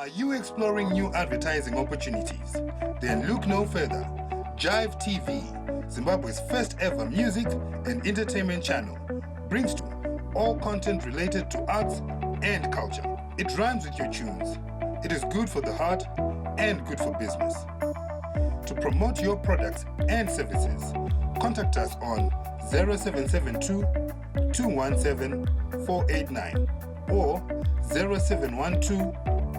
Are you exploring new advertising opportunities? Then look no further. Jive TV, Zimbabwe's first ever music and entertainment channel, brings to all content related to arts and culture. It rhymes with your tunes. It is good for the heart and good for business. To promote your products and services, contact us on 0772 217 489 or 0712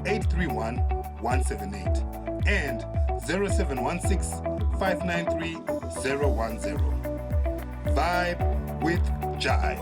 831 178 and 0716 593 010. Vibe with Jive.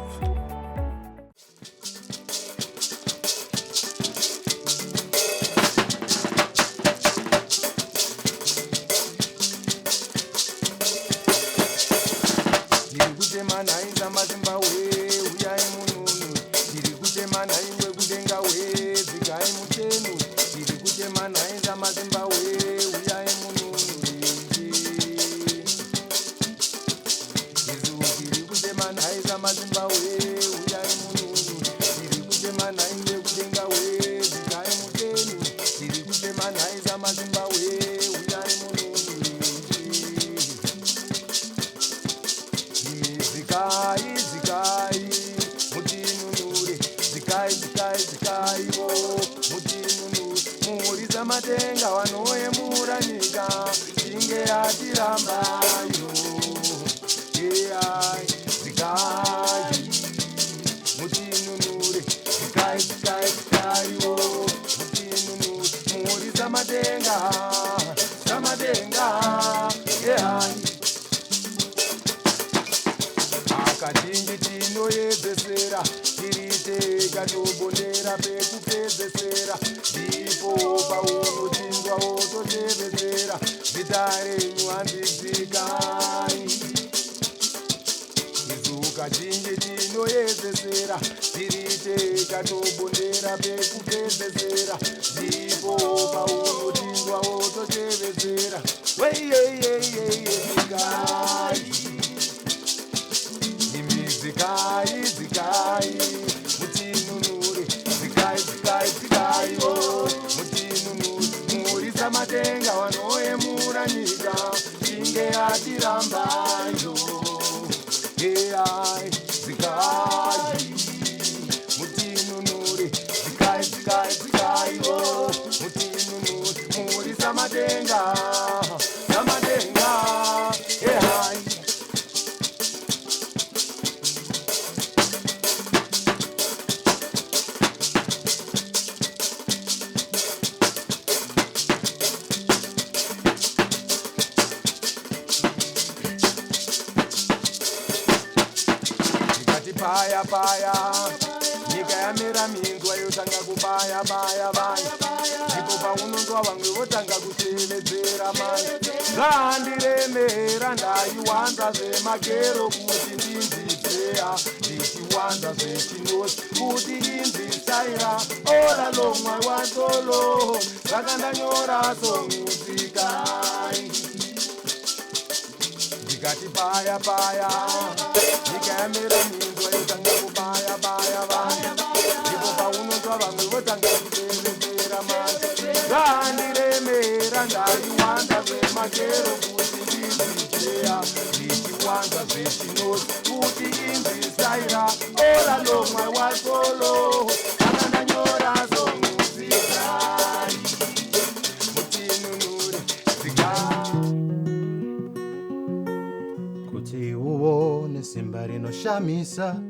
Shamisa,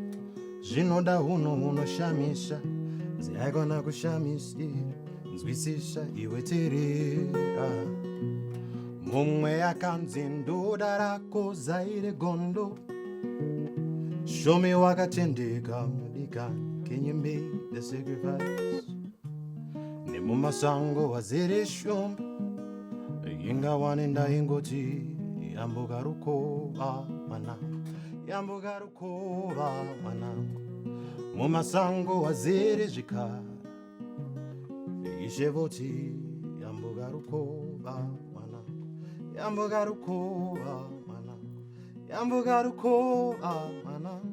zvinoda unoshamisha, zvaigona kushamisira, nzwisisha iwe terera. Mumwe akanzi ndoda rako zaire gondo, show me wakatendeka mudikani, can you make the sacrifice? Nemumasango wazere shomba, inga wanenda ingoti, yambuka rukova mwanangu. Yambuka rukova mwanangu, mumasango wazere zvikara, ishevoti yambuka rukova mwanangu, yambuka rukova mwanangu, yambuka rukova mwanangu,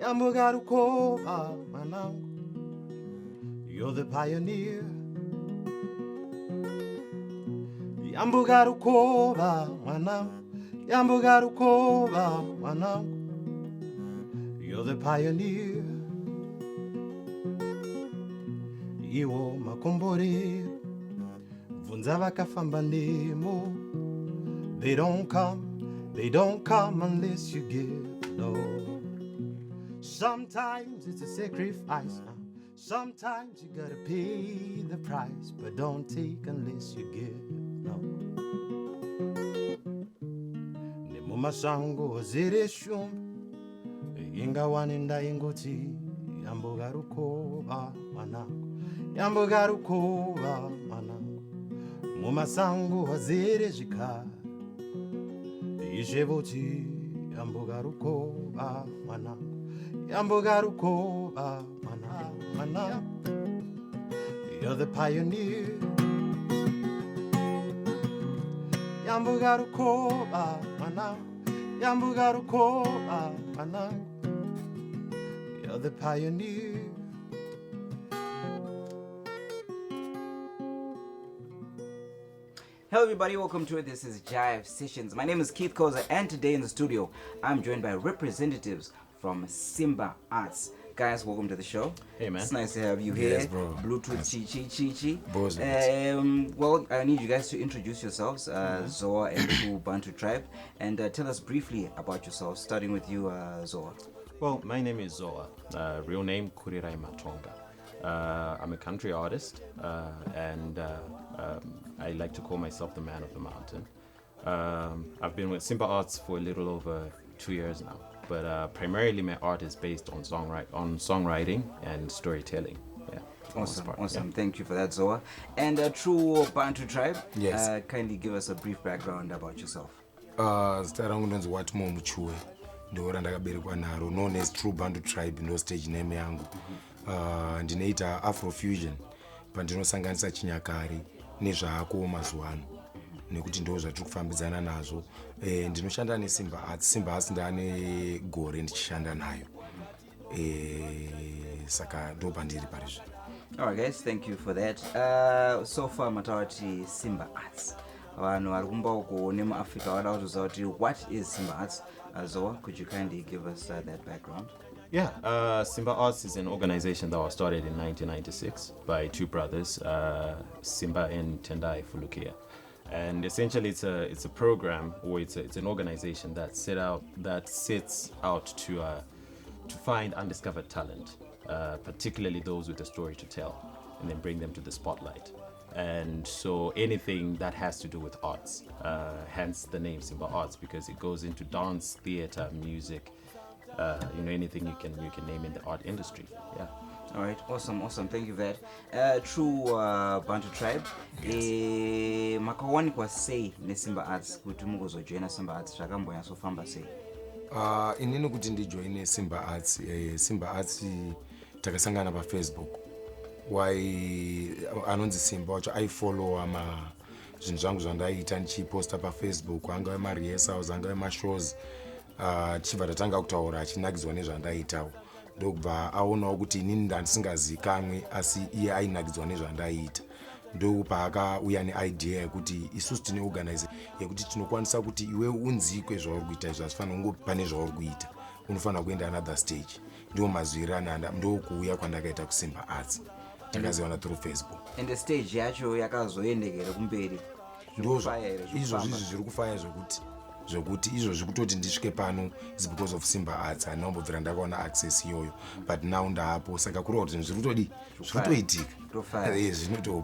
yambuka rukova mwanangu. You're the pioneer Yambuga rukova mwanangu, yambuga rukova mwanangu. You're the pioneer. Iwo makomborero vunza vakafamba ndemo. They don't come unless you give, no. Sometimes it's a sacrifice. Sometimes you gotta pay the price, but don't take unless you give, no. Nemo masango zere shumba, inga wanenda ingoti, yambuga rukova mwanangu, yambuga rukova mwanangu. Mu masango zere jika, ishevoti yambuga rukova mwanangu, yambuga rukova mwanangu. You're the pioneer. Yambuga rukova mwanangu, yambuga rukova mwanangu. You're the pioneer. Hello everybody, welcome to it. This is Jive Sessions. My name is Keith Koza, and today in the studio I'm joined by representatives from Simba Arts. Guys, welcome to the show. Hey man. It's nice to have you here. Yes, bro. Bluetooth chi. Bros, Well, I need you guys to introduce yourselves, Zowa and Tru Bantu Tribe, and tell us briefly about yourselves, starting with you, Zowa. Well, my name is Zowa. Real name Kurirai Matonga. I'm a country artist, and I like to call myself the man of the mountain. I've been with Simba Arts for a little over 2 years now, but primarily my art is based on songwriting and storytelling. Yeah. Awesome. Yeah. Thank you for that, Zowa. And Tru Bantu Tribe, Yes. kindly give us a brief background about yourself. Zita rangu ndonzi Watmo Muchue, ndo randakaberekwa naro, known as Tru Bantu Tribe, ndo stage name yangu. Ndinoita Afrofusion, pandinosanganisa chinyakare nezvaako mazuva ano, nekuti ndo zvatiri kufambidzana nazvo. Ndinoshanda neSimba Arts. Simba Arts ndane gore ndichishanda nayo. Saka ndo pandiri parizvo. Alright guys, thank you for that. So far matawati Simba Arts. Vanhu vari kumba uko nemuAfrica vada kutoziva kuti what is Simba Arts? Zowa, could you kindly give us that background? Yeah, Simba Arts is an organization that was started in 1996 by two brothers, Simba and Tendai Fulukia. And essentially it's a program, or it's an organization that sets out to find undiscovered talent, particularly those with a story to tell, and then bring them to the spotlight. And so anything that has to do with arts, hence the name Simba Arts, because it goes into dance, theater, music, anything you can name in the art industry. Yeah. All right, awesome. Thank you for that. Tru Bantu Tribe. Makawani kwa say ne Simba Arts kuti mugozojoina Simba Arts zvakambonya sofamba sei. Inini kuti ndijoine Simba Arts. Simba Arts takasangana pa Facebook. Anonzi Simba wacho aifollowa zvinhu zvangu zvandaiita ndichiposta pa Facebook, angave ma-rehearsals, angave ma-shows. Tichibva tatanga kutaura achinakidzwa nezvandaiitawo. Ndokubva aonawo kuti inini ndandisingazikanwi, asi iye ainakidzwa nezvandaiita. Ndopaakauya neidea yekuti isusu tine organization yekuti tinokwanisa kuti iwe unzikwe zvauri kuita izvo, asifanira kungo pane zvauri kuita, unofanira kuenda another stage. Ndo mazwirana ndokuuya kwandakaita kuSimba Arts. Takaziwana through Facebook. And the stage yacho yakazoendekera kumberi. Izvozvi zviri kufaya zvokuti izvozvi kutoti ndisvike pano is because of Simba Arts. Handinombobvira ndakaona access iyoyo, but now ndaapo, saka kureva kuti zviri kutoitika.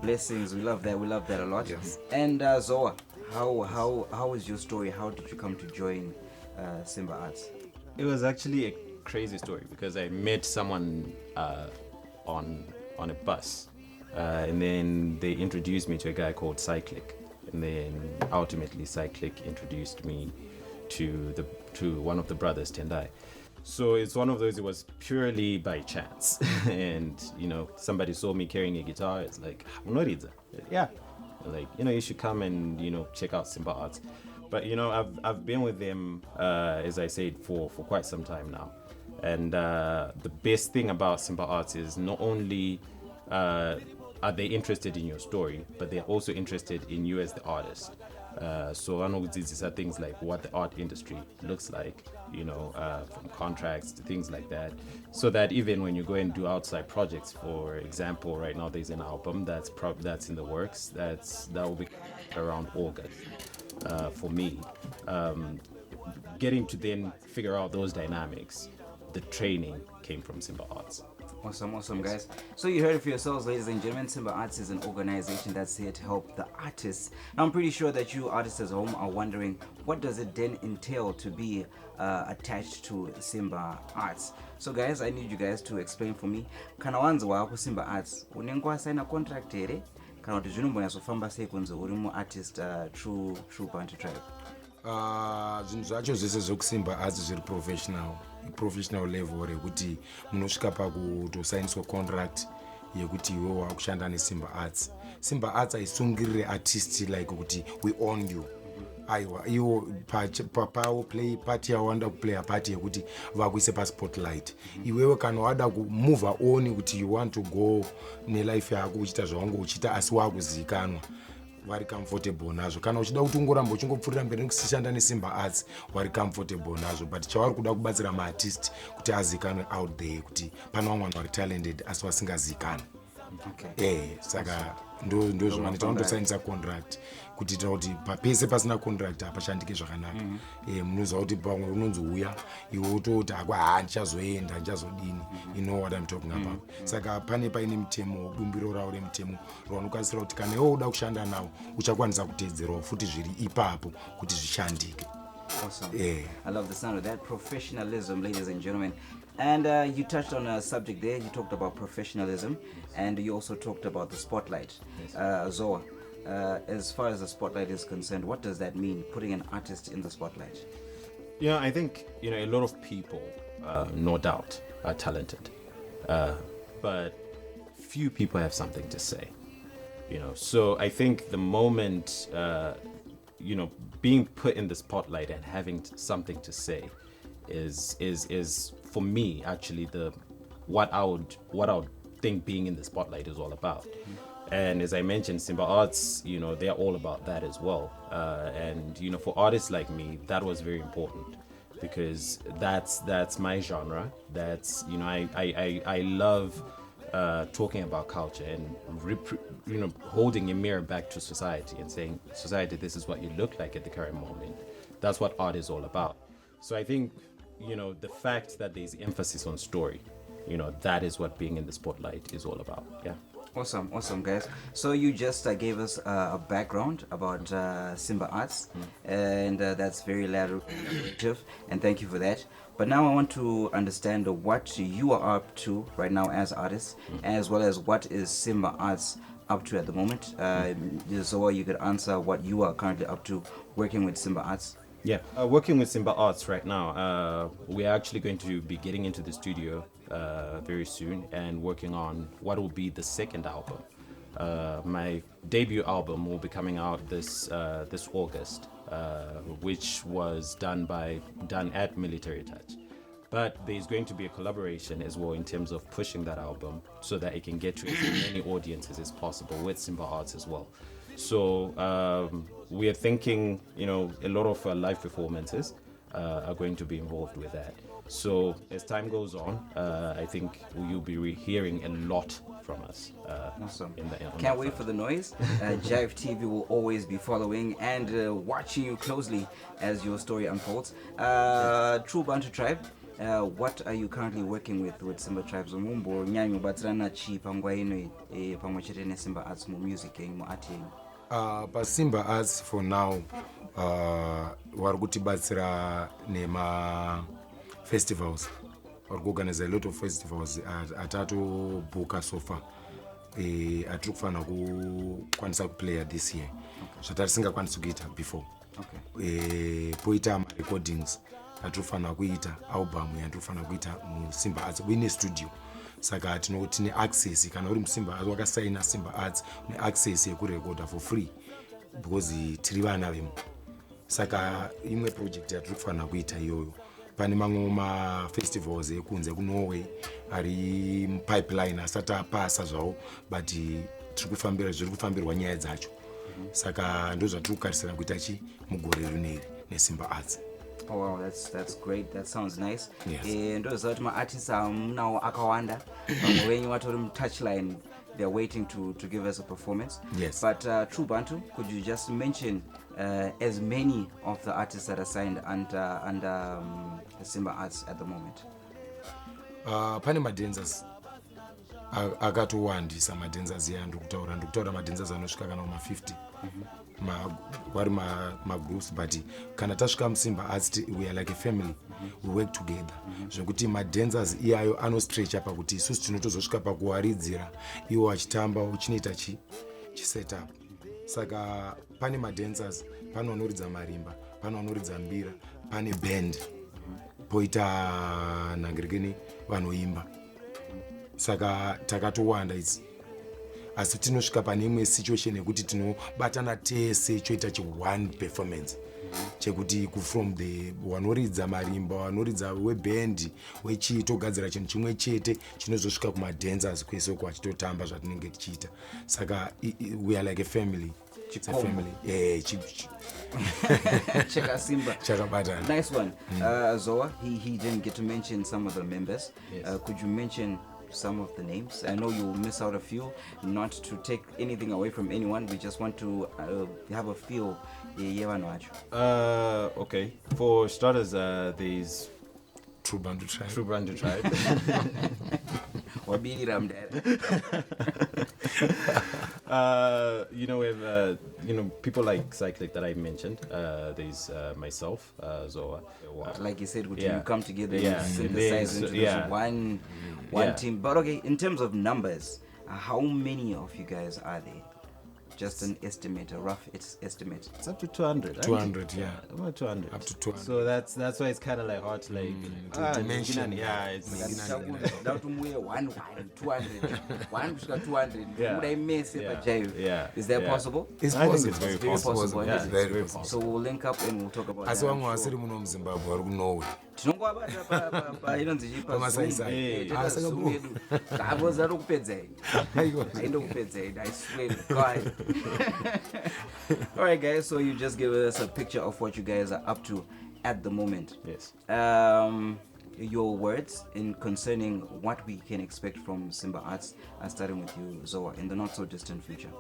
Blessings, we love that a lot. Yes. And Zowa, how is your story? How did you come to join Simba Arts? It was actually a crazy story because I met someone on a bus, and then they introduced me to a guy called Cyclic, and then ultimately Cyclic introduced me to one of the brothers, Tendai. So it's one of those, it was purely by chance. And somebody saw me carrying a guitar. It's like, Unoriza. Yeah, like, you should come and check out Simba Arts. But I've been with them, as I said, for quite some time now. And the best thing about Simba Arts is not only are they interested in your story, but they're also interested in you as the artist. So I know these are things like what the art industry looks like, from contracts to things like that. So that even when you go and do outside projects, for example, right now there's an album that's in the works. That will be around August for me. Getting to then figure out those dynamics, the training came from Simba Arts. Awesome, guys. So you heard it for yourselves, ladies and gentlemen. Simba Arts is an organization that's here to help the artists. Now, I'm pretty sure that you artists at home are wondering, what does it then entail to be attached to Simba Arts? So, guys, I need you guys to explain for me. Kana wanza wa Simba Arts, unengwa sign contract here? Kana kuti zvinombonatsofamba sei kunzi uri mu-artist Tru Bantu Tribe? Zvinhu zvacho zvese zvokusimba Arts zviri professional level rekuti munosvika pakutosainiswa contract yekuti iwe wakushanda neSimba Arts. Simba Arts haisungirire artist like kuti we own you. Aiwa, iwo pawo play party yawanda kuplaya party yekuti vakuise paspotlight. Iwewe kana wada kumove on kuti you want to go nelife yako uchita zvaunge uchita asi wakuzikanwa, vari comfortable nazvo. Kana uchida kuti ungoramba uchingopfurira mberi nekusishanda neSimba Arts, vari comfortable nazvo. But chavari kuda kubatsira maartist kuti azikanwe out there kuti pana vamwe vanhu vari talented asi vasingazikanwi. Saka ndo zvavanoita vandosainisa contract kuti ita kuti papese pasina contract hapashandike zvakanaka. Munoziva kuti pamwe unonzi uya iwe utoti ndichazoenda ndichazodini. You know what I'm talking about. Saka pane paine mitemo, bumbiro ravo remutemo ravanokwanisira kuti kana iwe uda kushanda nawo uchakwanisa kuteedzerawo futi zviri ipapo kuti zvishandike. Awesome. I love the sound of that professionalism, ladies and gentlemen. And you touched on a subject there. You talked about professionalism, and you also talked about the spotlight. Zowa, as far as the spotlight is concerned, what does that mean, putting an artist in the spotlight? Yeah, I think, a lot of people, no doubt, are talented. But few people have something to say. So I think the moment, being put in the spotlight and having something to say is for me actually what I would think being in the spotlight is all about. And as I mentioned, Simba Arts, they're all about that as well. And for artists like me, that was very important because that's my genre. That's I love talking about culture and holding a mirror back to society and saying, society, this is what you look like at the current moment. That's what art is all about. So I think, the fact that there's emphasis on story, that is what being in the spotlight is all about. Yeah. Awesome, guys. So you just gave us a background about Simba Arts, and that's very elaborative, and thank you for that. But now I want to understand what you are up to right now as artists, as well as what is Simba Arts up to at the moment. So you could answer what you are currently up to working with Simba Arts. Yeah, working with Simba Arts right now, we're actually going to be getting into the studio very soon and working on what will be the second album. My debut album will be coming out this August, which was done at Military Touch. But there's going to be a collaboration as well in terms of pushing that album so that it can get to as many audiences as possible with Simba Arts as well. So we are thinking, a lot of live performances are going to be involved with that. So as time goes on, I think you'll be hearing a lot from us. Awesome. Can't wait for the noise. Jive TV will always be following and watching you closely as your story unfolds. Tru Bantu Tribe, what are you currently working with Simba Tribes? Mumbo nyanyo batsirana chi pangwa ino pamwe chete ne Simba Arts mu music mu art yenyu. Pa Simba Arts for now, vari kutibatsira nema festivals. Vari kuorganize a lot of festivals atatu booka so far. Atiri kufanira kukwanisa kuplaya this year. Zvatari singakwanisi kuita before. Poita recordings atiri kufanira kuita album yatiri kufanira kuita muSimba Arts uine studio. Saka tine access kana uri muSimba Arts wakasaina Simba Arts une access yekurecorda for free because tiri vana vemo. Saka imwe project yatiri kufanira kuita iyoyo. Pane mamwe mafestivals ekunze kuNorway ari mupipeline asati apasa zvawo, but zviri kufambirwa nyaya dzacho. Saka ndo zvatiri kukarisira kuita mugore rineri neSimba Arts. Oh wow, that's great. That sounds nice. Yes. Ndoziva kuti ma-artists nawo akawanda wenyu watori mu-touchline, they're waiting to give us a performance. Yes. But Tru Bantu, could you just mention as many of the artists that are signed under Simba Arts at the moment? Pane madancers akatowandisa madancers iya ndokutaura madancers anosvika kana ma50 vari magroups, but kana tasvika muSimba Arts we are like a family, we work together. Zvekuti madancers iyayo anostretcha pakuti isusu tinotozosvika pakuwaridzira iwo achitamba uchinoita chisetup. Saka pane madancers, pane vanoridza marimba, pane vanoridza mbira, pane band, poita nhangerekeni vanoimba. Saka takatowanda idzi, asi tinosvika pane imwe situation yekuti tinobatana tese choita one performance chekuti from the vanoridza marimba, vanoridza weband, wechii, togadzira chinhu chimwe chete chinozosvika kumadancers kwese uko achitotamba zvatinenge tichiita. Saka we are like a family. It's a family. Yeah, Cheka Simba. Chakabatana. Nice one. Zowa, he didn't get to mention some of the members. Yes. Could you mention some of the names? I know you'll miss out a few, not to take anything away from anyone. We just want to have a feel. Okay. For starters, there's Tru Bantu Tribe. Tru Bantu Tribe. We have people like Cyclic that I mentioned. There's myself, Zowa. Like you said, Yeah. you come together Yeah. and synthesize into Yeah. one Yeah. team. But okay, in terms of numbers, how many of you guys are there? Just an estimate, a rough estimate. It's up to 200. 200, yeah. About 200. Up to 200. So that's why it's kind of like hard to dimension. Yeah, it's Down to 200. 200. Yeah. Would I miss it, Yeah. Jive? Yeah. Is that Yeah. possible? It's I think possible. it's very Very possible. It's It's very very possible. So we'll link up and we'll talk about Asi that. vamwe vasiri muno muZimbabwe vari kuNorway. Tinongwabata inonzi Pamasaisai. Saka bro. Kavoza rokupedzai. Aindokupedzai. I swear to God. All right, guys. So you just gave us a picture of what you guys are up to at the moment. Yes. Your words in concerning what we can expect from Simba Arts, starting with you, Zowa, in the not so distant future.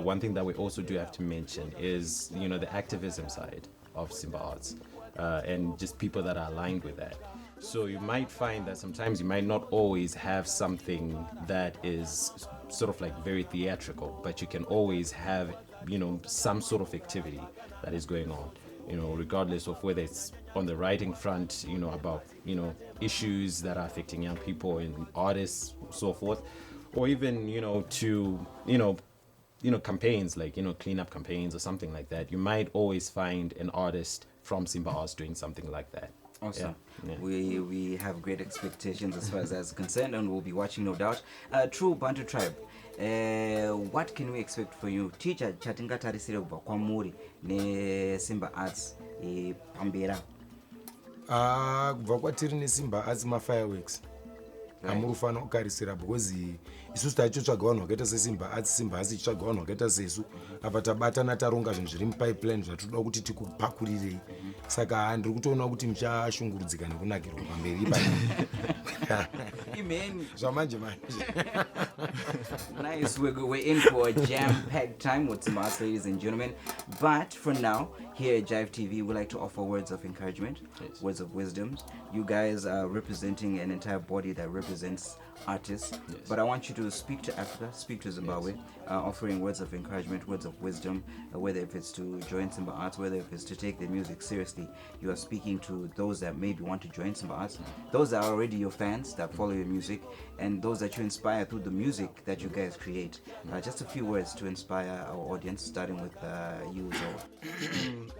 One thing that we also do have to mention is, the activism side of Simba Arts, and just people that are aligned with that. So you might find that sometimes you might not always have something that is sort of like very theatrical, but you can always have, some sort of activity that is going on, regardless of whether it's on the writing front, about, issues that are affecting young people and artists, so forth, or even, campaigns like, cleanup campaigns or something like that. You might always find an artist from Simba Arts doing something like that. Awesome. Yeah. We have great expectations as far as that's concerned, and we'll be watching, no doubt. Tru Bantu Tribe, what can we expect for you? Teacher chatingatarisire kubva kwamuri neSimba Arts pambera. Kubva kwatiri neSimba Arts mafireworks. Amuri kufanira kukarisira because isusu taichotsvaga vanhu vakaita seSimba Arts, Simba Arts ichitsvaga vanhu vakaita sesu. Apa tabatana taronga zvinhu zviri mupipeline zvatoda kuti tikupakurirei. Saka ndiri kutoona kuti muchashungurudzika nekunakirwa pamberi Amen. zvamanje manje. Nice. We're in for a jam-packed time with Simba Arts, ladies and gentlemen. But for now, here at Jive TV, we like to offer words of encouragement, Yes. words of wisdom. You guys are representing an entire body that represents artists. Yes. But I want you to speak to Africa, speak to Zimbabwe, offering words of encouragement, words of wisdom, whether if it's to join Simba Arts, whether if it's to take their music seriously. You are speaking to those that maybe want to join Simba Arts, those that are already your fans that follow your music, and those that you inspire through the music that you guys create. Just a few words to inspire our audience, starting with you, Zowa.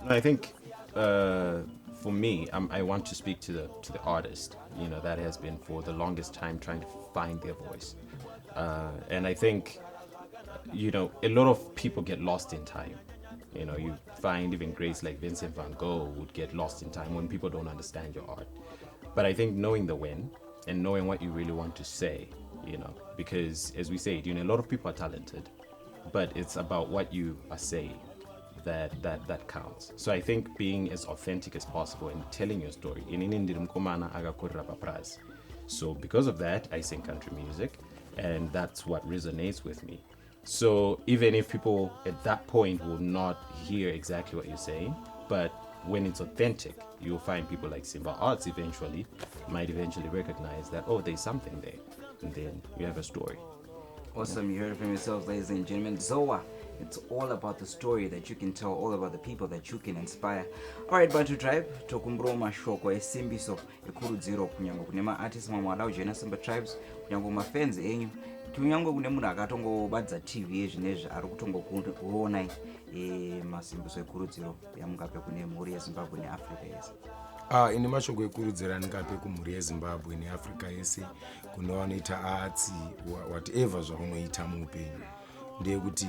I think for me, I want to speak to the artist, that has been for the longest time trying to find their voice. And I think, a lot of people get lost in time. You find even greats like Vincent van Gogh would get lost in time when people don't understand your art. But I think knowing the when and knowing what you really want to say, you know, because as we say, you know, a lot of people are talented, but it's about what you are saying that counts. So I think being as authentic as possible and telling your story. So because of that, I sing country music, and that's what resonates with me. So even if people at that point will not hear exactly what you're saying, but when it's authentic, you'll find people like Simba Arts might eventually recognize that, oh, there's something there, and then you have a story. Awesome, you heard it from yourselves, ladies and gentlemen. Zowa, it's all about the story that you can tell, all about the people that you can inspire. Alright, Bantu Tribe, tokumbro mashoko esimbiso ekurudziro kunyango kune ma-artists mamwe adaujoina Simba Tribes, kunyango mafans enyu, kunyango kune munhu akatongobadza TV yezvinezvi ari kutongokuonai masimbiso ekurudziro yamungape kune mhuri yeZimbabwe neAfrica yese. Ine mashoko ekurudzira ndingape kumhuri yeZimbabwe neAfrica yese kune vanoita arts whatever zvaunoita muupenyu ndeyekuti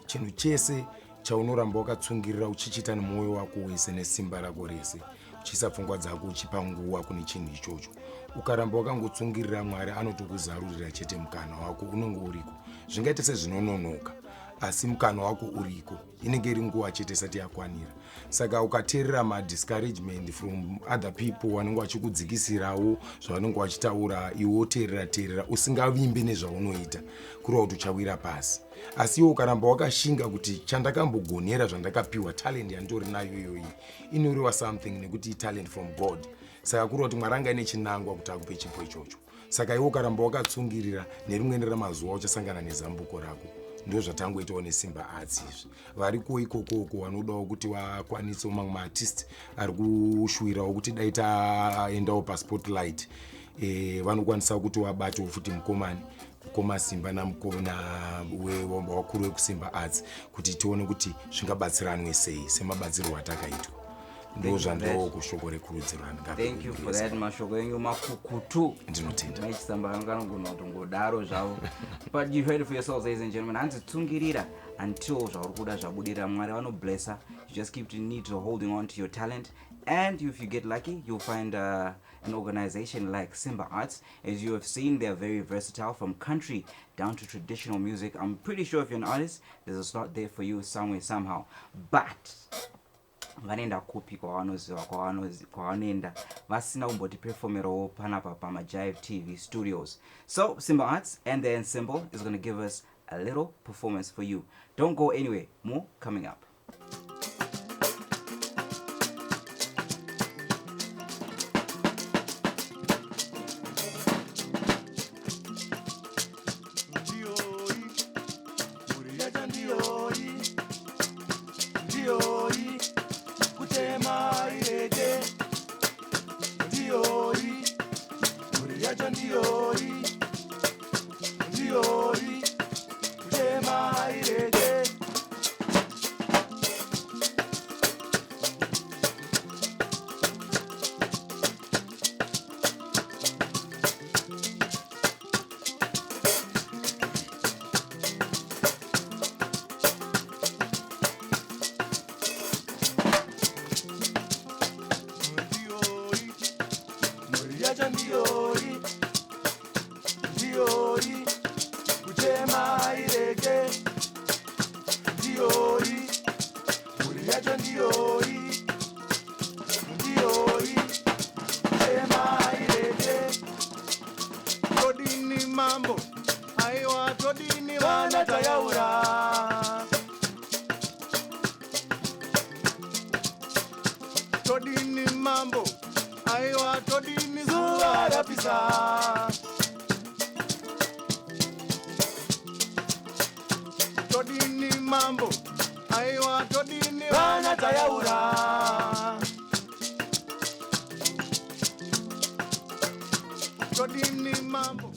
chinhu chese chaunoramba wakatsungirira uchichita nemwoyo wako wese nesimba rako rese, uchiisa pfungwa dzako uchipa nguva kune chinhu ichocho, ukaramba wakangotsungirira, Mwari anotokuzarurira chete mukana wako unenge uriko. Zvingaita sezvinononoka asi mukana wako uriko, inenge iri nguva chete isati yakwanira. Saka ukateerera madiscouragement from other people vanenge vachikudzikisirawo zvavanenge vachitaura, iwe woteerera usingavimbe nezvaunoita, kureva kuti uchawira pasi. Asi iwe ukaramba wakashinga kuti chandakambogonera zvandakapiwa, talent yandori nayo iyoyi inoreva something, nekuti talent from God. Saka kureva kuti Mwari anga ine chinangwa kuti akupe chipo ichocho. Saka iwe ukaramba wakatsungirira, nerimweni ramazuva uchasangana nezambuko rako. Ndo zvatangoitawo neSimba Arts izvi. Variko ikoko vanodawo kuti vakwanise mamwe maartist ari kushuvirawo kuti dai taendawo paspotlight, vanokwanisa kuti vabatewo futi mukoma Simba wakuru wekuSimba Arts, kuti tione kuti zvingabatsiranwe sei semabatsiro atakaitwa. Ndo zvandawo kushoko rekurudziro ndingape. Thank you for that, mashoko enyu makukutu. Ndinotenda. Maisamba kanogona kutongodaro zvavo. But you heard it for yourselves, ladies and gentlemen. Hanzi tsungirira until zvauri kuda zvabudira. Mwari vanoblessa. You just need to holding on to your talent. And if you get lucky, you'll find an organization like Simba Arts. As you have seen, they are very versatile, from country down to traditional music. I'm pretty sure if you're an artist, there's a slot there for you somewhere, somehow. But vanenda kupi kwavanoziva kwavanoenda vasina kumbotiperformerawo panapa pamaJive TV studios. So Simba Arts and their ensemble is going to give us a little performance for you. Don't go anywhere, more coming up. Mambo, aiwa todini wana tayaura. Todini mambo, aiwa todini zuwa rapisa. Todini mambo, aiwa todini wana tayaura. Todini mambo.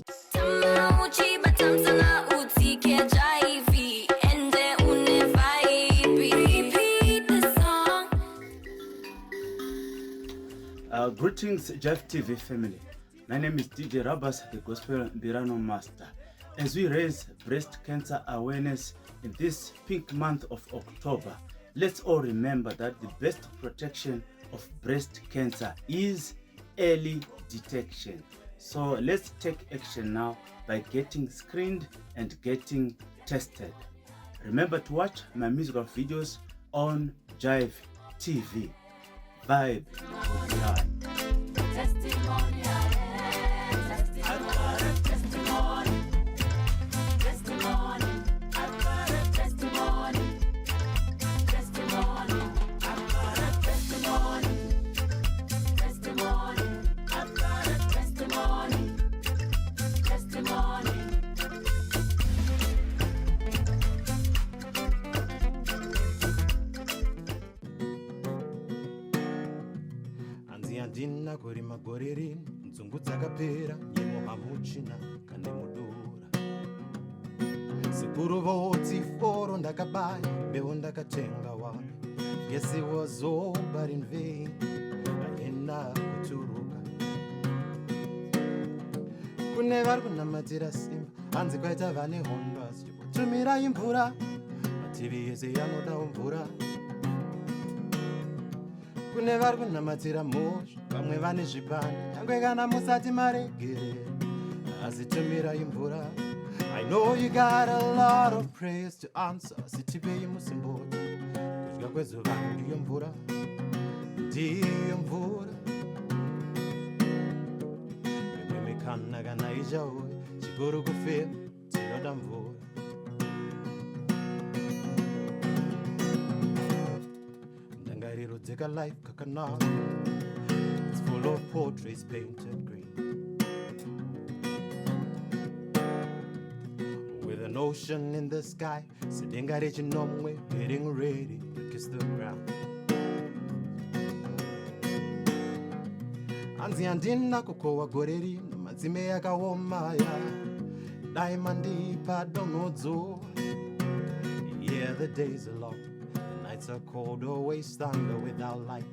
Greetings, Jive TV family. My name is DJ Rabas, the Gospel Birano Master. As we raise breast cancer awareness in this pink month of October, let's all remember that the best protection of breast cancer is early detection. So let's take action now by getting screened and getting tested. Remember to watch my musical videos on Jive TV. Vibe. Yeah. Andina kuri magorerin nzungu dzakapera nyemo hamuchina kane mudura sikuru voti foro ndakabaya mbeu ndakatenga wami yes it was all but in vain aina kuturuka kune vari kunamatira simba hanzi kwaita vane hondo asichipotumira imvura mativi yese yanoda mvura kune vari kunamatira mhosva vamwe vane zvipande nyangwe kana musati maregere asi tumirai mvura. I know you got a lot of prayers to answer sitipei musimboti kudya kwezuva ndiyo mvura ndiyo mvura imwe mikana kana ichauya chikuru kufema tinoda mvura. Take a life kakanaka. It's full of portraits painted green, with an ocean in the sky, sitting at each way, getting ready to kiss the ground. Anzi andina kukowa goreri madzime yakaoma ya diamond padonodzo. Yeah, the days are long. It's a cold, always thunder without light.